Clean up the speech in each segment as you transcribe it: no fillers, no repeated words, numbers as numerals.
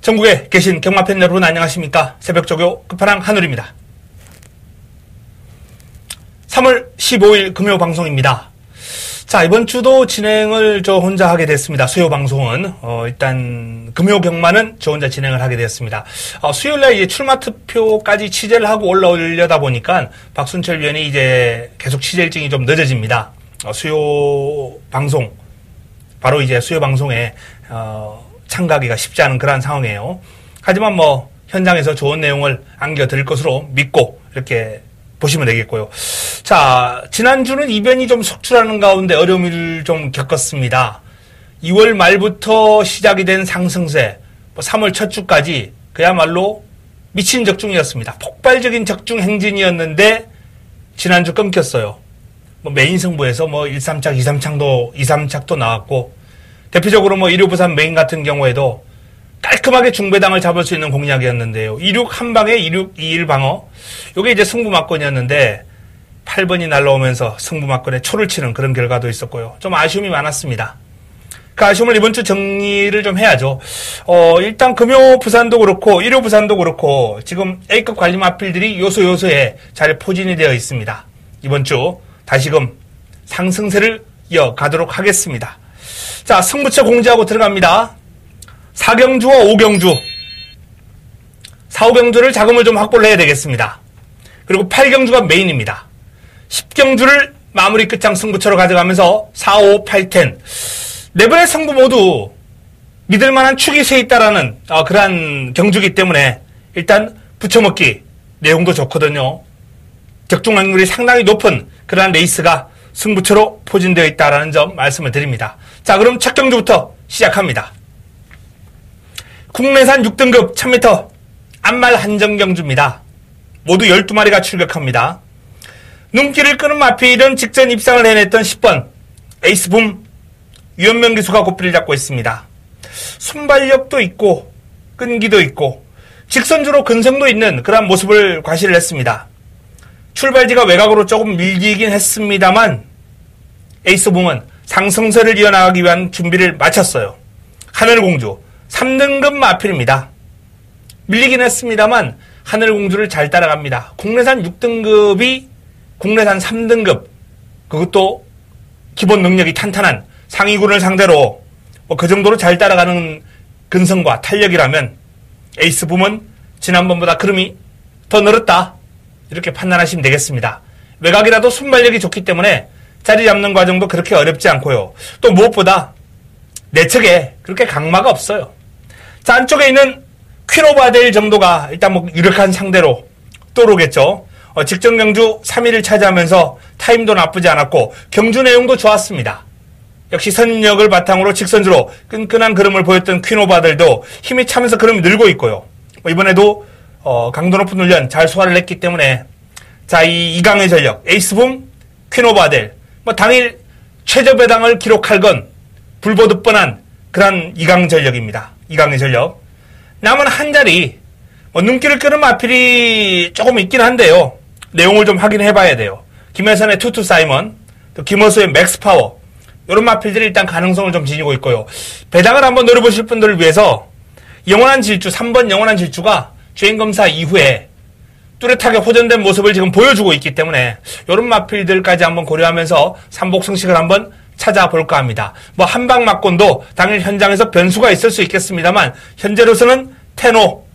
전국에 계신 경마팬 여러분 안녕하십니까? 새벽조교 끝판왕 한울입니다. 3월 15일 금요 방송입니다. 자, 이번 주도 진행을 저 혼자 하게 됐습니다. 수요 방송은 일단 금요 경마는 저 혼자 진행을 하게 되었습니다. 수요일날 이제 출마 투표까지 취재를 하고 올라오려다 보니까 박순철 위원이 이제 계속 취재 일정이 좀 늦어집니다. 수요 방송 바로 이제 수요 방송에 참가하기가 쉽지 않은 그러한 상황이에요. 하지만 뭐 현장에서 좋은 내용을 안겨드릴 것으로 믿고 이렇게 보시면 되겠고요. 자, 지난주는 이변이 좀 속출하는 가운데 어려움을 좀 겪었습니다. 2월 말부터 시작이 된 상승세, 3월 첫 주까지 그야말로 미친 적중이었습니다. 폭발적인 적중 행진이었는데 지난주 끊겼어요. 뭐 메인 승부에서 뭐 1, 3착, 2, 3착도 나왔고, 대표적으로 뭐 1호 부산 메인 같은 경우에도 깔끔하게 중배당을 잡을 수 있는 공략이었는데요. 26 한 방에 26, 21 방어. 요게 이제 승부 막건이었는데 8번이 날라오면서 승부 막건에 초를 치는 그런 결과도 있었고요. 좀 아쉬움이 많았습니다. 그 아쉬움을 이번 주 정리를 좀 해야죠. 일단 금요 부산도 그렇고 1호 부산도 그렇고 지금 A급 관리 마필들이 요소에 잘 포진이 되어 있습니다. 이번 주 다시금 상승세를 이어가도록 하겠습니다. 자, 승부처 공지하고 들어갑니다. 4경주와 5경주. 4, 5경주를 자금을 좀 확보를 해야 되겠습니다. 그리고 8경주가 메인입니다. 10경주를 마무리 끝장 승부처로 가져가면서 4, 5, 8, 10. 네 번의 승부 모두 믿을만한 축이 세 있다라는 그러한 경주기 때문에 일단 붙여먹기 내용도 좋거든요. 적중 확률이 상당히 높은 그러한 레이스가 승부처로 포진되어 있다라는 점 말씀을 드립니다. 자, 그럼 첫 경주부터 시작합니다. 국내산 6등급 1000m 안말 한정경주입니다. 모두 12마리가 출격합니다. 눈길을 끄는 마필은 직전 입상을 해냈던 10번 에이스붐 유현명 기수가 고삐를 잡고 있습니다. 순발력도 있고 끈기도 있고 직선주로 근성도 있는 그런 모습을 과시를 했습니다. 출발지가 외곽으로 조금 밀리긴 했습니다만 에이스붐은 상승세를 이어나가기 위한 준비를 마쳤어요. 하늘공주 3등급 마필입니다. 밀리긴 했습니다만 하늘공주를 잘 따라갑니다. 국내산 6등급이 국내산 3등급, 그것도 기본 능력이 탄탄한 상위군을 상대로 그 정도로 잘 따라가는 근성과 탄력이라면 에이스붐은 지난번보다 걸음이 더 늘었다, 이렇게 판단하시면 되겠습니다. 외곽이라도 순발력이 좋기 때문에 자리 잡는 과정도 그렇게 어렵지 않고요. 또 무엇보다 내측에 그렇게 강마가 없어요. 자, 안쪽에 있는 퀸오바델 정도가 일단 뭐 유력한 상대로 떠오르겠죠. 직전 경주 3위를 차지하면서 타임도 나쁘지 않았고 경주 내용도 좋았습니다. 역시 선력을 바탕으로 직선주로 끈끈한 걸음을 보였던 퀸오바델도 힘이 차면서 걸음이 늘고 있고요. 이번에도 강도 높은 훈련 잘 소화를 했기 때문에 자, 이 이강의 전력 에이스붐, 퀸오바델 당일 최저 배당을 기록할 건 불보듯 뻔한 그런 이강 전력입니다. 이강의 전력. 남은 한 자리 눈길을 끄는 마필이 조금 있긴 한데요. 내용을 좀 확인해 봐야 돼요. 김혜선의 투투 사이먼, 또 김호수의 맥스파워, 이런 마필들이 일단 가능성을 좀 지니고 있고요. 배당을 한번 노려보실 분들을 위해서 영원한 질주, 3번 영원한 질주가 주행검사 이후에 뚜렷하게 호전된 모습을 지금 보여주고 있기 때문에 이런 마필들까지 한번 고려하면서 삼복승식을 한번 찾아볼까 합니다. 뭐 한방막곤도 당일 현장에서 변수가 있을 수 있겠습니다만 현재로서는 테노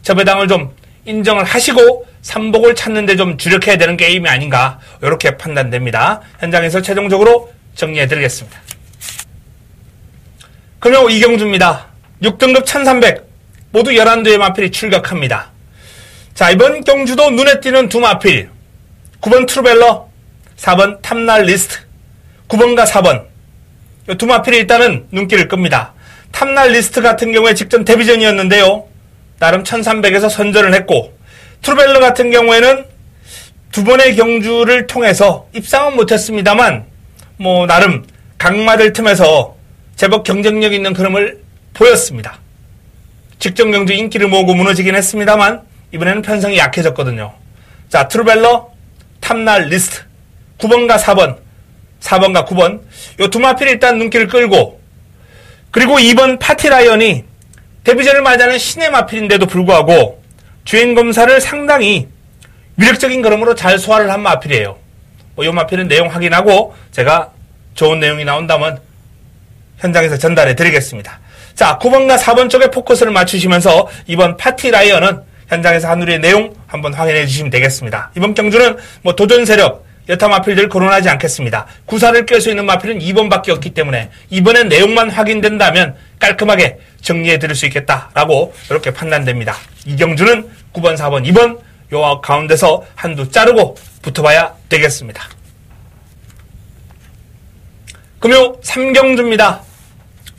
저배당을 좀 인정을 하시고 삼복을 찾는데 좀 주력해야 되는 게임이 아닌가, 이렇게 판단됩니다. 현장에서 최종적으로 정리해드리겠습니다. 금요 이경주입니다. 6등급 1300 모두 11두의 마필이 출격합니다. 자, 이번 경주도 눈에 띄는 두 마필, 9번 트루벨러, 4번 탐날 리스트. 9번과 4번 이 두 마필이 일단은 눈길을 끕니다. 탐날 리스트 같은 경우에 직전 데뷔전이었는데요, 나름 1300에서 선전을 했고, 트루벨러 같은 경우에는 두 번의 경주를 통해서 입상은 못했습니다만 뭐 나름 강마를 틈에서 제법 경쟁력 있는 흐름을 보였습니다. 직전 경주 인기를 모으고 무너지긴 했습니다만 이번에는 편성이 약해졌거든요. 자, 트루벨러, 탐날 리스트 9번과 4번, 4번과 9번 요 두 마필이 일단 눈길을 끌고, 그리고 2번 파티라이언이 데뷔전을 맞이하는 신의 마필인데도 불구하고 주행검사를 상당히 위력적인 걸음으로 잘 소화를 한 마필이에요. 이 마필은 내용 확인하고 제가 좋은 내용이 나온다면 현장에서 전달해 드리겠습니다. 자, 9번과 4번 쪽에 포커스를 맞추시면서 이번 파티라이언은 현장에서 한우리의 내용 한번 확인해 주시면 되겠습니다. 이번 경주는 도전 세력, 여타 마필들 거론하지 않겠습니다. 구사를 깰 수 있는 마필은 2번밖에 없기 때문에 이번엔 내용만 확인된다면 깔끔하게 정리해 드릴 수 있겠다라고 이렇게 판단됩니다. 이 경주는 9번, 4번, 2번 요 가운데서 한두 자르고 붙어봐야 되겠습니다. 금요 3경주입니다.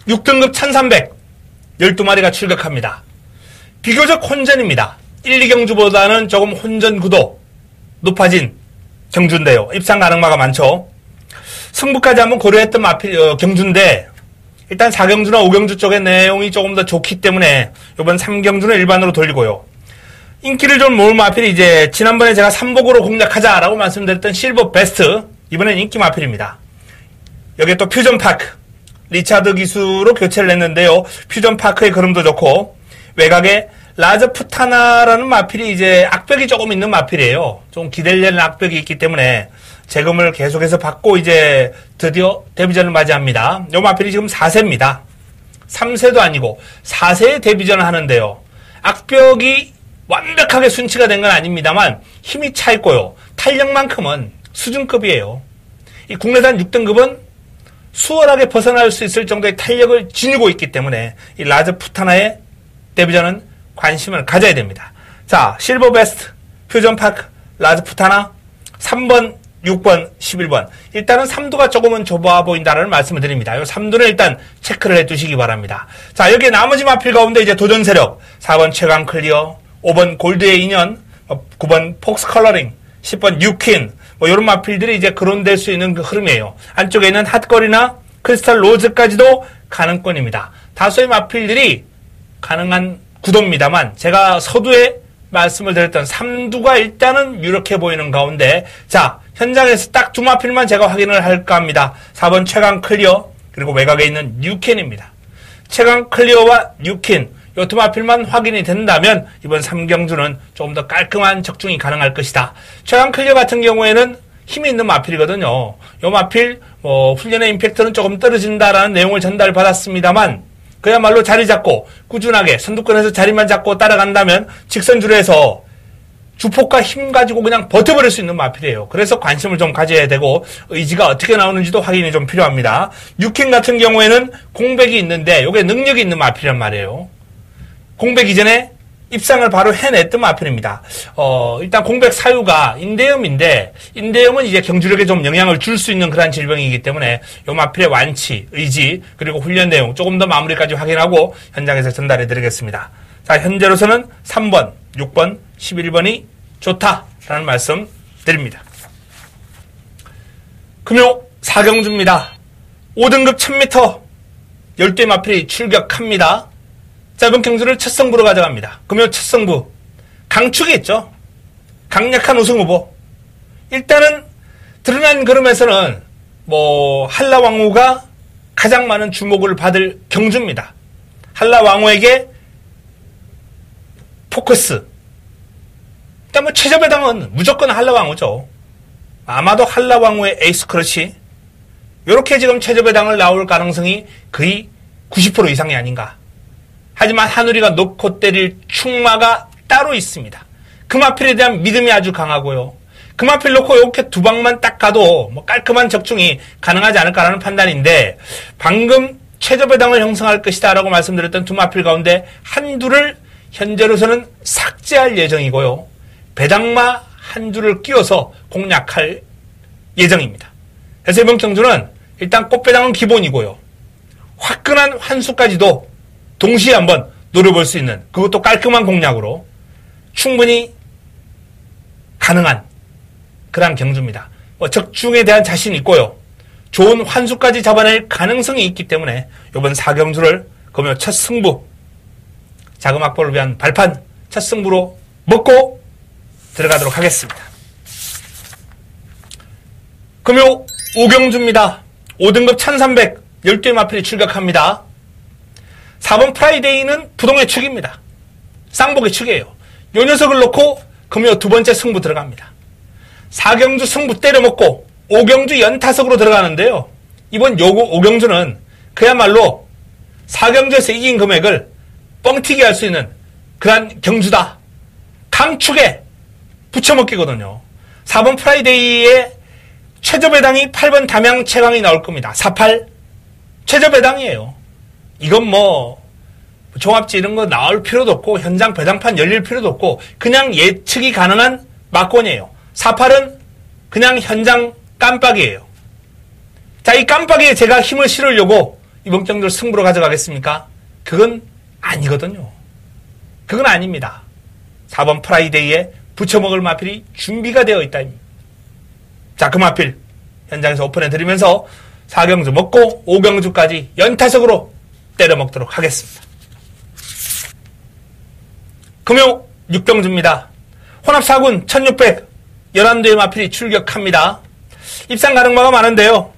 6등급 1300 12마리가 출격합니다. 비교적 혼전입니다. 1, 2경주보다는 조금 혼전 구도 높아진 경주인데요. 입상 가능마가 많죠. 승부까지 한번 고려했던 경주인데 일단 4경주나 5경주 쪽의 내용이 조금 더 좋기 때문에 이번 3경주는 일반으로 돌리고요. 인기를 좀 모을 마필이 이제 지난번에 제가 3복으로 공략하자라고 말씀드렸던 실버 베스트, 이번엔 인기 마필입니다. 여기에 또 퓨전파크 리차드 기수로 교체를 했는데요. 퓨전파크의 그림도 좋고 외곽에 라즈푸타나라는 마필이 이제 악벽이 조금 있는 마필이에요. 좀 기대되는 악벽이 있기 때문에 재금을 계속해서 받고 이제 드디어 데뷔전을 맞이합니다. 이 마필이 지금 4세입니다. 3세도 아니고 4세에 데뷔전을 하는데요. 악벽이 완벽하게 순치가 된 건 아닙니다만 힘이 차 있고요. 탄력만큼은 수준급이에요. 이 국내산 6등급은 수월하게 벗어날 수 있을 정도의 탄력을 지니고 있기 때문에 이 라즈푸타나의 데뷔전은 관심을 가져야 됩니다. 자, 실버 베스트, 퓨전파크, 라즈푸타나 3번, 6번, 11번. 일단은 3두가 조금은 좁아 보인다는 말씀을 드립니다. 이 3두는 일단 체크를 해 두시기 바랍니다. 자, 여기에 나머지 마필 가운데 이제 도전 세력 4번 최강 클리어, 5번 골드의 인연, 9번 폭스 컬러링, 10번 뉴퀸, 이런 마필들이 이제 거론될 수 있는 그 흐름이에요. 안쪽에 있는 핫걸이나 크리스탈 로즈까지도 가능권입니다. 다수의 마필들이 가능한 구도입니다만 제가 서두에 말씀을 드렸던 3두가 일단은 유력해 보이는 가운데, 자, 현장에서 딱 두 마필만 제가 확인을 할까 합니다. 4번 최강 클리어, 그리고 외곽에 있는 뉴퀸입니다. 최강 클리어와 뉴퀸, 요 두 마필만 확인이 된다면 이번 3경주는 조금 더 깔끔한 적중이 가능할 것이다. 최강 클리어 같은 경우에는 힘이 있는 마필이거든요. 요 마필 훈련의 임팩트는 조금 떨어진다라는 내용을 전달받았습니다만 그야말로 자리 잡고 꾸준하게 선두권에서 자리만 잡고 따라간다면 직선주로 해서 주폭과 힘 가지고 그냥 버텨버릴 수 있는 마필이에요. 그래서 관심을 좀 가져야 되고 의지가 어떻게 나오는지도 확인이 좀 필요합니다. 뉴킹 같은 경우에는 공백이 있는데 이게 능력이 있는 마필이란 말이에요. 공백 이전에 입상을 바로 해냈던 마필입니다. 일단 공백 사유가 인대염인데 인대염은 이제 경주력에 좀 영향을 줄 수 있는 그런 질병이기 때문에 이 마필의 완치, 의지, 그리고 훈련 내용 조금 더 마무리까지 확인하고 현장에서 전달해 드리겠습니다. 자, 현재로서는 3번, 6번, 11번이 좋다라는 말씀 드립니다. 금요 4경주입니다. 5등급 1000m 10대 마필이 출격합니다. 자, 이번 경주를 첫 승부로 가져갑니다. 금요 첫 승부. 강축이 있죠. 강력한 우승 후보. 일단은 드러난 그림에서는 한라왕후가 가장 많은 주목을 받을 경주입니다. 한라왕후에게 포커스. 일단 최저배당은 무조건 한라왕후죠. 아마도 한라왕후의 에이스 크러쉬. 요렇게 지금 최저배당을 나올 가능성이 거의 90% 이상이 아닌가. 하지만 한우리가 놓고 때릴 충마가 따로 있습니다. 그 마필에 대한 믿음이 아주 강하고요. 그 마필 놓고 이렇게 두 방만 딱 가도 깔끔한 적중이 가능하지 않을까라는 판단인데 방금 최저배당을 형성할 것이다 라고 말씀드렸던 두 마필 가운데 한두를 현재로서는 삭제할 예정이고요. 배당마 한두를 끼워서 공략할 예정입니다. 그래서 이번 경주는 일단 꽃배당은 기본이고요. 화끈한 환수까지도 동시에 한번 노려볼 수 있는 그것도 깔끔한 공략으로 충분히 가능한 그런 경주입니다. 적중에 대한 자신이 있고요. 좋은 환수까지 잡아낼 가능성이 있기 때문에 이번 4경주를 금요 첫 승부, 자금 확보를 위한 발판 첫 승부로 먹고 들어가도록 하겠습니다. 금요 5경주입니다. 5등급 1300 12의 마필이 출격합니다. 4번 프라이데이는 부동의 축입니다. 쌍복의 축이에요. 요 녀석을 놓고 금요 두 번째 승부 들어갑니다. 4경주 승부 때려먹고 5경주 연타석으로 들어가는데요. 이번 5경주는 그야말로 4경주에서 이긴 금액을 뻥튀기 할 수 있는 그러한 경주다. 강축에 붙여먹기거든요. 4번 프라이데이의 최저배당이 8번 담양 최강이 나올 겁니다. 48 최저배당이에요. 이건 뭐 종합지 이런 거 나올 필요도 없고 현장 배당판 열릴 필요도 없고 그냥 예측이 가능한 막권이에요. 48은 그냥 현장 깜빡이에요. 자, 이 깜빡이에 제가 힘을 실으려고 이번 경주를 승부로 가져가겠습니까? 그건 아니거든요. 그건 아닙니다. 4번 프라이데이에 부쳐먹을 마필이 준비가 되어 있다. 자, 그 마필 현장에서 오픈해드리면서 4경주 먹고 5경주까지 연타석으로 때려먹도록 하겠습니다. 금요 6경주입니다. 혼합 4군 1600 11대의 마필이 출격합니다. 입상 가능마가 많은데요.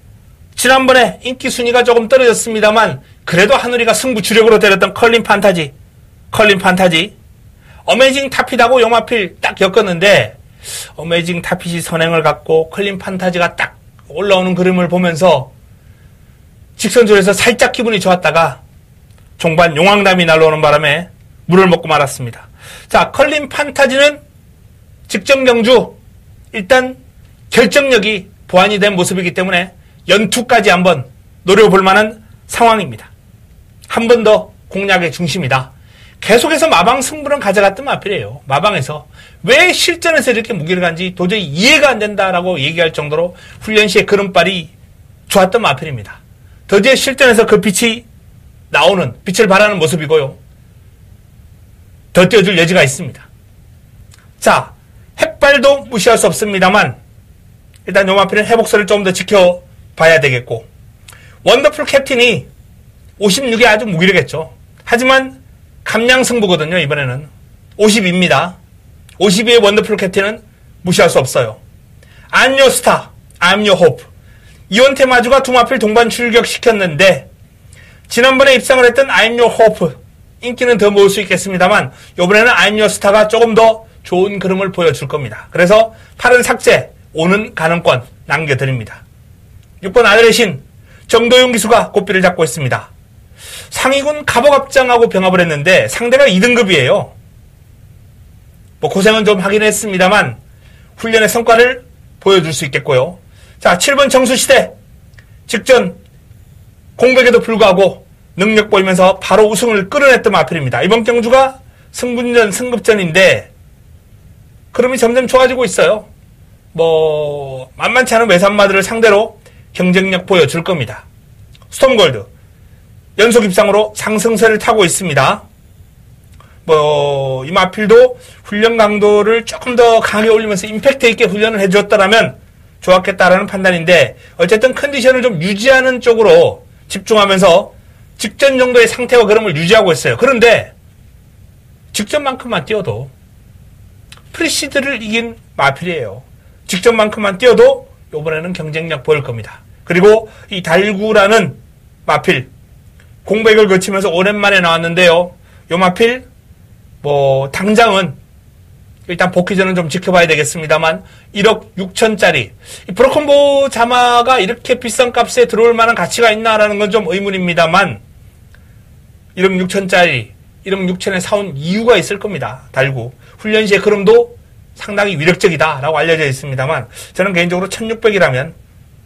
지난번에 인기 순위가 조금 떨어졌습니다만 그래도 하늘이가 승부 주력으로 때렸던 컬린 판타지 어메이징 타핏하고 요마필 딱 엮었는데 어메이징 타핏이 선행을 갖고 컬린 판타지가 딱 올라오는 그림을 보면서 직선줄에서 살짝 기분이 좋았다가 종반 용왕담이 날라오는 바람에 물을 먹고 말았습니다. 자, 컬린 판타지는 직전 경주 일단 결정력이 보완이 된 모습이기 때문에 연투까지 한번 노려볼 만한 상황입니다. 한 번 더 공략의 중심이다. 계속해서 마방 승부는 가져갔던 마필이에요. 마방에서 왜 실전에서 이렇게 무기를 간지 도저히 이해가 안 된다라고 얘기할 정도로 훈련 시에 걸음발이 좋았던 마필입니다. 드디어 실전에서 그 빛이 나오는, 빛을 발하는 모습이고요. 더 띄워줄 여지가 있습니다. 자, 햇발도 무시할 수 없습니다만 일단 요 마필은 회복서를 조금 더 지켜봐야 되겠고 원더풀 캡틴이 56이 아주 무기력했죠. 하지만 감량승부거든요. 이번에는 50입니다. 52의 원더풀 캡틴은 무시할 수 없어요. I'm your star, I'm your hope. 이원태 마주가 두 마필 동반 출격시켰는데 지난번에 입상을 했던 I'm your hope 인기는 더 모을 수 있겠습니다만 이번에는 I'm your star가 조금 더 좋은 그림을 보여줄 겁니다. 그래서 8은 삭제, 5는 가능권 남겨드립니다. 6번 아들의 신 정도용 기수가 고삐를 잡고 있습니다. 상위군 갑오갑장하고 병합을 했는데 상대가 2등급이에요. 뭐 고생은 좀 하긴 했습니다만 훈련의 성과를 보여줄 수 있겠고요. 자, 7번 정수시대 직전 공백에도 불구하고 능력 보이면서 바로 우승을 끌어냈던 마필입니다. 이번 경주가 승분전, 승급전인데 그럼이 점점 좋아지고 있어요. 뭐 만만치 않은 외산마들을 상대로 경쟁력 보여줄 겁니다. 스톰골드 연속 입상으로 상승세를 타고 있습니다. 뭐 이 마필도 훈련 강도를 조금 더 강하게 올리면서 임팩트 있게 훈련을 해주었다면 좋았겠다라는 판단인데 어쨌든 컨디션을 좀 유지하는 쪽으로 집중하면서 직전 정도의 상태와 그림을 유지하고 있어요. 그런데 직전만큼만 뛰어도 프리시드를 이긴 마필이에요. 직전만큼만 뛰어도 이번에는 경쟁력 보일 겁니다. 그리고 이 달구라는 마필 공백을 거치면서 오랜만에 나왔는데요. 요 마필 뭐 당장은 일단 복귀전은 좀 지켜봐야 되겠습니다만 1억 6천짜리 이 브로큰보 자마가 이렇게 비싼 값에 들어올 만한 가치가 있나라는 건 좀 의문입니다만 1억 6천짜리 1억 6천에 사온 이유가 있을 겁니다. 달구 훈련 시의 흐름도 상당히 위력적이다라고 알려져 있습니다만 저는 개인적으로 1600이라면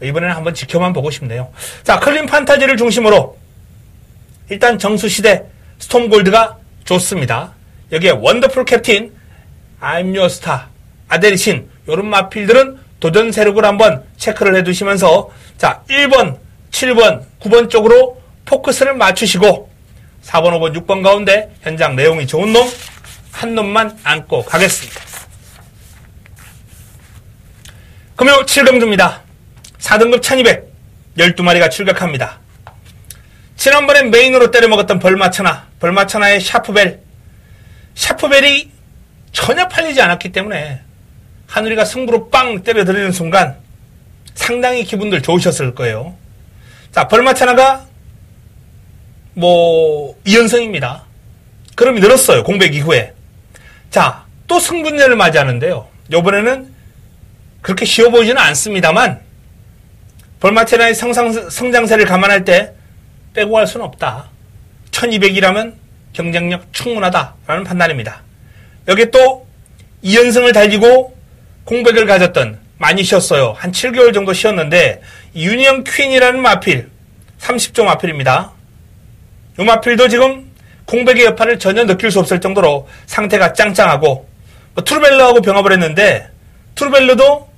이번에는 한번 지켜만 보고 싶네요. 자, 클린 판타지를 중심으로 일단 정수시대 스톰골드가 좋습니다. 여기에 원더풀 캡틴 I'm your star 아델신 요런 마필들은 도전 세력을 한번 체크를 해두시면서 자 1번, 7번, 9번 쪽으로 포커스를 맞추시고 4번, 5번, 6번 가운데 현장 내용이 좋은 놈 한 놈만 안고 가겠습니다. 금요 7경주입니다. 4등급 1200 12마리가 출격합니다. 지난번에 메인으로 때려먹었던 벌마천하의 샤프벨이 전혀 팔리지 않았기 때문에 하누리가 승부로 빵 때려드리는 순간 상당히 기분들 좋으셨을 거예요. 자, 벌마천하가 2연승입니다. 그럼이 늘었어요. 공백 이후에. 자, 또 승분제를 맞이하는데요. 이번에는 그렇게 쉬워 보이지는 않습니다만 벌마천하의 성장세를 감안할 때 빼고 갈 수는 없다. 1200이라면 경쟁력 충분하다라는 판단입니다. 여기에 또 2연승을 달리고 공백을 가졌던, 많이 쉬었어요. 한 7개월 정도 쉬었는데 유니언 퀸이라는 마필, 30조 마필입니다. 이 마필도 지금 공백의 여파를 전혀 느낄 수 없을 정도로 상태가 짱짱하고, 투르벨러하고 병합을 했는데 투르벨러도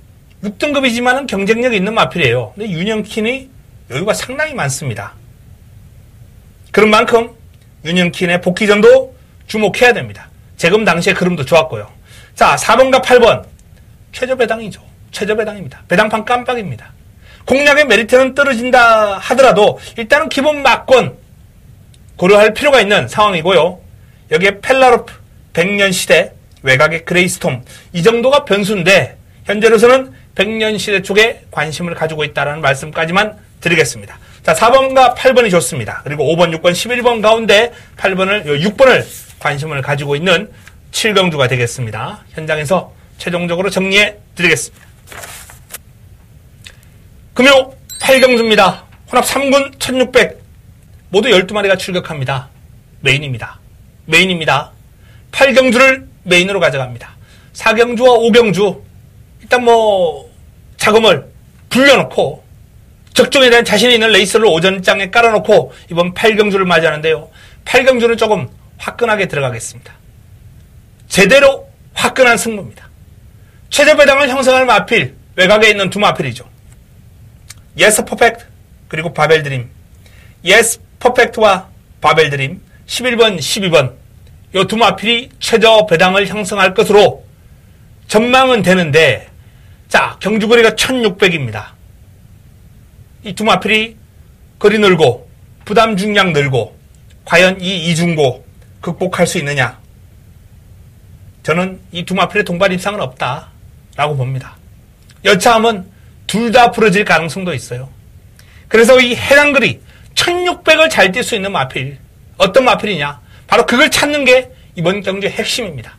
6등급이지만 경쟁력이 있는 마필이에요. 근데 유니언 퀸이 여유가 상당히 많습니다. 그런 만큼 유니언 퀸의 복귀전도 주목해야 됩니다. 재금 당시에 그림도 좋았고요. 자, 4번과 8번 최저배당이죠. 최저배당입니다. 배당판 깜빡입니다. 공략의 메리트는 떨어진다 하더라도 일단은 기본 막권 고려할 필요가 있는 상황이고요. 여기에 펠라로프, 100년 시대, 외곽의 그레이스톰, 이 정도가 변수인데 현재로서는 100년 시대 쪽에 관심을 가지고 있다는 말씀까지만 드리겠습니다. 자, 4번과 8번이 좋습니다. 그리고 5번, 6번, 11번 가운데 6번을 관심을 가지고 있는 7경주가 되겠습니다. 현장에서 최종적으로 정리해 드리겠습니다. 금요 8경주입니다. 혼합 3군 1600 모두 12마리가 출격합니다. 메인입니다. 8경주를 메인으로 가져갑니다. 4경주와 5경주 일단 자금을 불려놓고 적중에 대한 자신이 있는 레이스를 오전장에 깔아놓고 이번 8경주를 맞이하는데요. 8경주는 조금 화끈하게 들어가겠습니다. 제대로 화끈한 승부입니다. 최저배당을 형성할 마필, 외곽에 있는 두 마필이죠. 예스 퍼펙트 그리고 바벨드림. 예스 퍼펙트와 바벨드림 11번, 12번 이 두 마필이 최저배당을 형성할 것으로 전망은 되는데, 자, 경주거리가 1600입니다. 이 두 마필이 거리 늘고 부담 중량 늘고 과연 이 이중고 극복할 수 있느냐? 저는 이 두 마필의 동반 입상은 없다라고 봅니다. 여차하면 둘 다 부러질 가능성도 있어요. 그래서 이 해당 거리 1600을 잘 뛸 수 있는 마필, 어떤 마필이냐? 바로 그걸 찾는 게 이번 경주의 핵심입니다.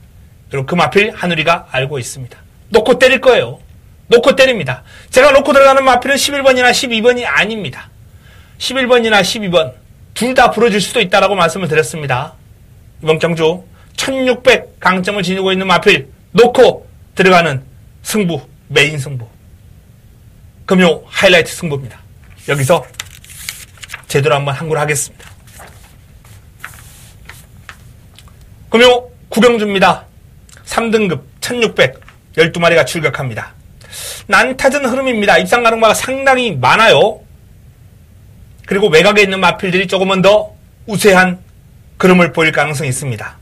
그리고 그 마필 하누리가 알고 있습니다. 놓고 때릴 거예요. 놓고 때립니다. 제가 놓고 들어가는 마필은 11번이나 12번이 아닙니다. 11번이나 12번 둘 다 부러질 수도 있다라고 말씀을 드렸습니다. 이번 경주 1600 강점을 지니고 있는 마필 놓고 들어가는 승부, 메인 승부. 금요 하이라이트 승부입니다. 여기서 제대로 한번 항구를 하겠습니다. 금요 9경주입니다. 3등급 1600 12마리가 출격합니다. 난타전 흐름입니다. 입상 가능마가 상당히 많아요. 그리고 외곽에 있는 마필들이 조금은 더 우세한 그림을 보일 가능성이 있습니다.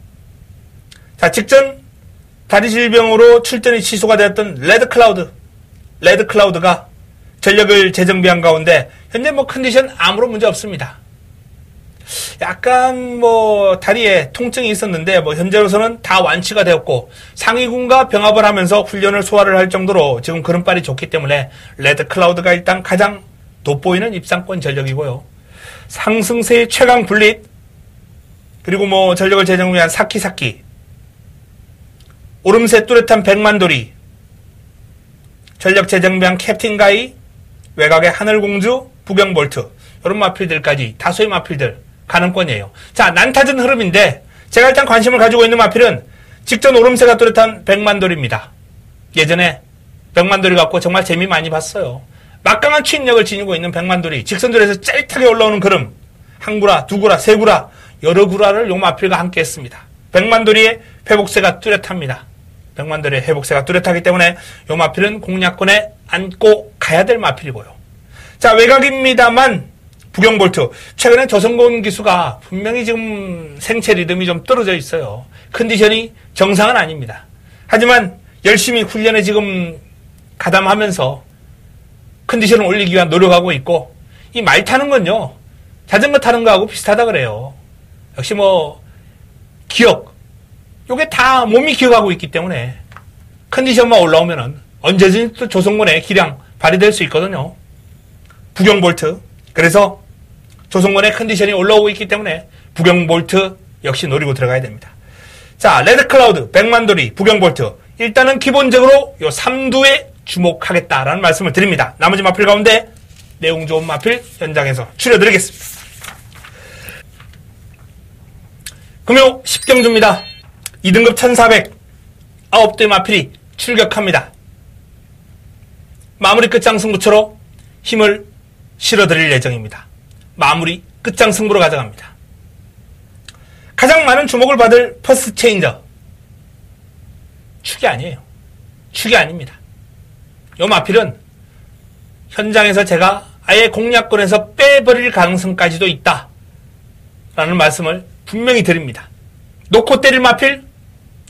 자, 직전 다리 질병으로 출전이 취소가 되었던 레드클라우드가 전력을 재정비한 가운데 현재 컨디션 아무런 문제 없습니다. 약간 다리에 통증이 있었는데 현재로서는 다 완치가 되었고 상위군과 병합을 하면서 훈련을 소화를 할 정도로 지금 걸음발이 좋기 때문에 레드클라우드가 일단 가장 돋보이는 입상권 전력이고요. 상승세의 최강 블릿, 그리고 전력을 재정비한 사키사키, 오름세 뚜렷한 백만돌이, 전력 재정비한 캡틴 가이, 외곽의 하늘공주, 부경볼트, 이런 마필들까지 다수의 마필들 가능권이에요. 자, 난타전 흐름인데 제가 일단 관심을 가지고 있는 마필은 직전 오름세가 뚜렷한 백만돌입니다. 예전에 백만돌이 갖고 정말 재미 많이 봤어요. 막강한 추인력을 지니고 있는 백만돌이 직선들에서 짜릿하게 올라오는 그름, 한 구라, 두 구라, 세 구라, 여러 구라를 요 마필과 함께 했습니다. 백만돌이의 회복세가 뚜렷합니다. 백만돌이의 회복세가 뚜렷하기 때문에 요 마필은 공략권에 안고 가야 될 마필이고요. 자, 외곽입니다만 부경볼트, 최근에 조성곤 기수가 분명히 지금 생체 리듬이 좀 떨어져 있어요. 컨디션이 정상은 아닙니다. 하지만 열심히 훈련에 지금 가담하면서 컨디션을 올리기 위한 노력하고 있고 이 말 타는 건요, 자전거 타는 거하고 비슷하다 그래요. 역시 기억. 요게 다 몸이 기억하고 있기 때문에 컨디션만 올라오면은 언제든지 또 조성곤의 기량 발휘될 수 있거든요. 부경볼트. 그래서 조성곤의 컨디션이 올라오고 있기 때문에 부경볼트 역시 노리고 들어가야 됩니다. 자, 레드클라우드, 백만돌이, 부경볼트. 일단은 기본적으로 요 3두에 주목하겠다라는 말씀을 드립니다. 나머지 마필 가운데 내용 좋은 마필 현장에서 추려드리겠습니다. 금요 10경주입니다. 2등급 1400 9대 마필이 출격합니다. 마무리 끝장 승부처로 힘을 실어드릴 예정입니다. 마무리 끝장 승부로 가져갑니다. 가장 많은 주목을 받을 퍼스트 체인저. 축이 아니에요. 축이 아닙니다. 요 마필은 현장에서 제가 아예 공략권에서 빼버릴 가능성까지도 있다 라는 말씀을 분명히 드립니다. 놓고 때릴 마필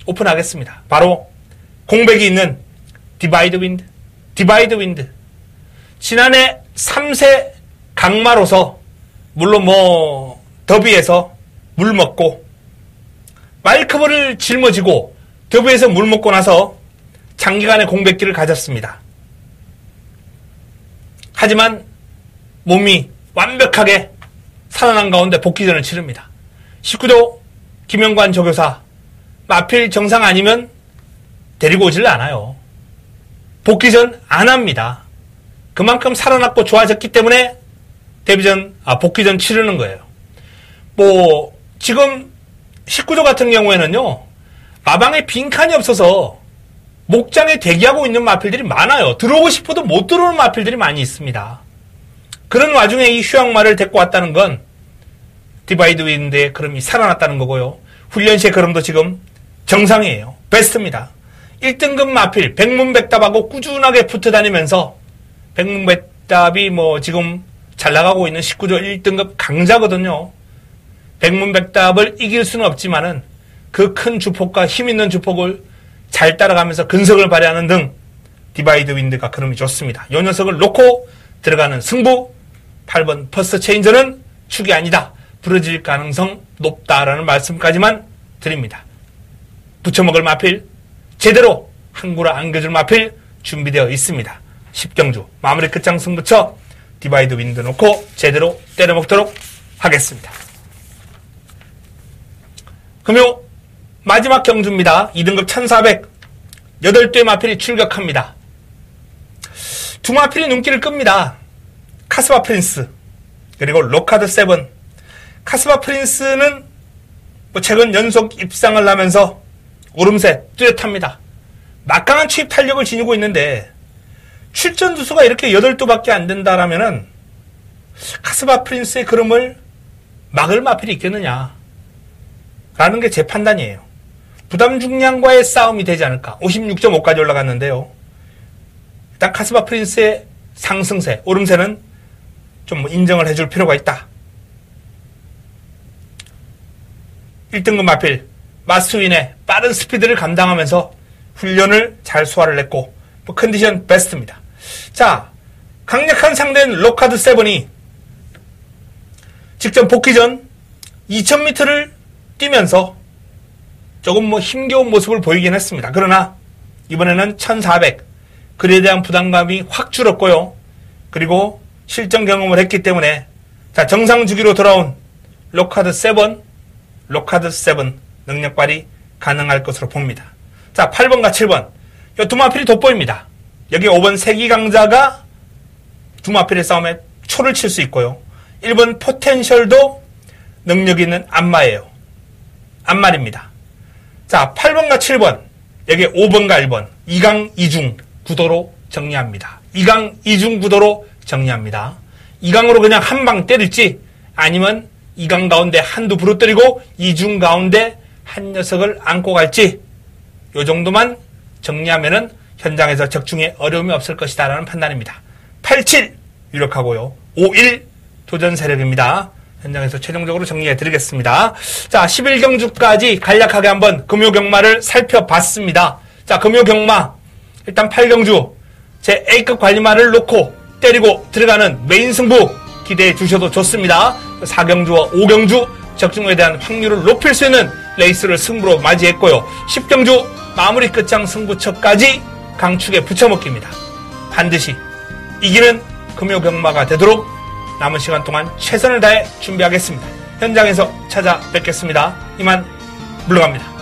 오픈하겠습니다. 바로 공백이 있는 디바이드 윈드. 디바이드 윈드. 지난해 3세 강마로서 물론 더비에서 물 먹고 마이크볼을 짊어지고 더비에서 물 먹고 나서 장기간의 공백기를 가졌습니다. 하지만 몸이 완벽하게 살아난 가운데 복귀전을 치릅니다. 19도 김영관 조교사 마필 정상 아니면 데리고 오질 않아요. 복귀전 안 합니다. 그만큼 살아났고 좋아졌기 때문에 복귀전 치르는 거예요. 지금 19조 같은 경우에는요, 마방에 빈칸이 없어서 목장에 대기하고 있는 마필들이 많아요. 들어오고 싶어도 못 들어오는 마필들이 많이 있습니다. 그런 와중에 이 휴양마를 데리고 왔다는 건 디바이드 윈드의 걸음이 살아났다는 거고요. 훈련 시의 걸음도 지금 정상이에요. 베스트입니다. 1등급 마필 백문백답하고 꾸준하게 붙어 다니면서 백문백답이 지금 잘 나가고 있는 19조 1등급 강자거든요. 백문백답을 이길 수는 없지만은 그 큰 주폭과 힘 있는 주폭을 잘 따라가면서 근성을 발휘하는 등 디바이드 윈드가 그름이 좋습니다. 이 녀석을 놓고 들어가는 승부 8번 퍼스트 체인저는 축이 아니다. 부러질 가능성 높다라는 말씀까지만 드립니다. 부쳐먹을 마필 제대로 항구라 안겨줄 마필 준비되어 있습니다. 10경주 마무리 끝장 승부처 디바이드 윈드 놓고 제대로 때려먹도록 하겠습니다. 금요 마지막 경주입니다. 2등급 1400 8대 마필이 출격합니다. 두 마필이 눈길을 끕니다. 카스바 프린스 그리고 로카드 세븐. 카스바 프린스는 최근 연속 입상을 하면서 오름세 뚜렷합니다. 막강한 취입 탄력을 지니고 있는데 출전 두수가 이렇게 8두밖에 안 된다라면은 카스바 프린스의 걸음을 막을 마필이 있겠느냐 라는 게 제 판단이에요. 부담 중량과의 싸움이 되지 않을까. 56.5까지 올라갔는데요. 일단 카스바 프린스의 상승세, 오름세는 좀 인정을 해줄 필요가 있다. 1등급 마필 마스윈의 빠른 스피드를 감당하면서 훈련을 잘 소화를 했고 컨디션 베스트입니다. 자, 강력한 상대인 로카드 세븐이 직전 복귀 전 2000m를 뛰면서 조금 힘겨운 모습을 보이긴 했습니다. 그러나 이번에는 1400 그에 대한 부담감이 확 줄었고요. 그리고 실전 경험을 했기 때문에 자, 정상 주기로 돌아온 로카드 세븐 능력 발휘 가능할 것으로 봅니다. 자, 8번과 7번 이 두 마필이 돋보입니다. 여기 5번 세기강자가 두 마필의 싸움에 초를 칠 수 있고요. 1번 포텐셜도 능력 있는 안마예요. 안말입니다. 자, 8번과 7번 여기 5번과 1번 2강 2중 구도로 정리합니다. 2강 2중 구도로 정리합니다. 2강으로 그냥 한 방 때릴지 아니면 2강 가운데 한두 부러뜨리고 2중 가운데 한 녀석을 안고 갈지 요 정도만 정리하면은 현장에서 적중에 어려움이 없을 것이다 라는 판단입니다. 87 유력하고요. 51 도전 세력입니다. 현장에서 최종적으로 정리해 드리겠습니다. 자, 11경주까지 간략하게 한번 금요경마를 살펴봤습니다. 자, 금요경마 일단 8경주 제 A급 관리마를 놓고 때리고 들어가는 메인 승부 기대해 주셔도 좋습니다. 4경주와 5경주 적중에 대한 확률을 높일 수 있는 레이스를 승부로 맞이했고요. 10경주 마무리 끝장 승부처까지 강축에 붙여먹기입니다. 반드시 이기는 금요경마가 되도록 남은 시간 동안 최선을 다해 준비하겠습니다. 현장에서 찾아뵙겠습니다. 이만 물러갑니다.